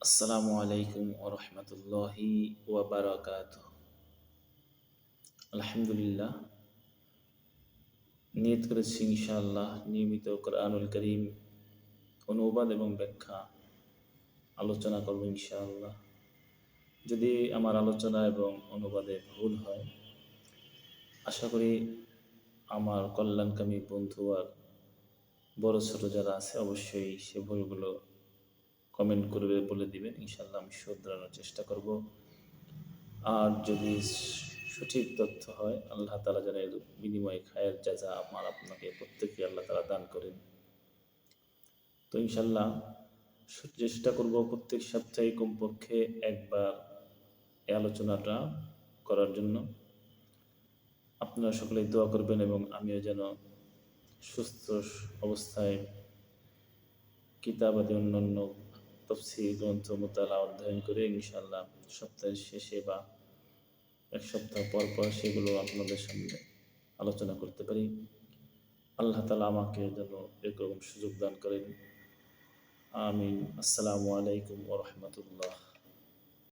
আসসালামু আলাইকুম ওয়া রাহমাতুল্লাহি ওয়া বারাকাতুহু। আলহামদুলিল্লাহ, নিয়ত করেছি ইনশাআল্লাহ নিয়মিত কোরআনুল কারীম অনুবাদ এবং ব্যাখ্যা আলোচনা করব ইনশাআল্লাহ। যদি আমার আলোচনা এবং অনুবাদে ভুল হয়, আশা করি আমার কল্যাণকামী বন্ধু আর বড় ছোট যারা আছে অবশ্যই সে ভুলগুলো কমেন্ট করবে, বলে দিবেন। ইনশাআল্লাহ আমি শুধরানোর চেষ্টা করব। আর যদি সঠিক তথ্য হয়, আল্লাহ তাআলা যেন এর বিনিময়ে খায়ের জাযা আমার আপনাকে প্রত্যেককে আল্লাহ তাআলা দান করেন। তো ইনশাআল্লাহ চেষ্টা করব প্রত্যেক সপ্তাহে কমপক্ষে একবার এই আলোচনাটা করার জন্য। আপনারা সকলেই দোয়া করবেন এবং আমিও যেন সুস্থ অবস্থায় কিতাব আদি অন্যান্য তাফসীর গ্রন্থ মুতালা অধ্যয়ন করে ইনশাআল্লাহ সপ্তাহের শেষে বা এক সপ্তাহ পর পর সেগুলো আপনাদের সামনে আলোচনা করতে পারি। আল্লাহ তাআলা আমাকে যেন এরকম সুযোগ দান করেন। আমিন। আসসালামু আলাইকুম ওয়া রাহমাতুল্লাহ।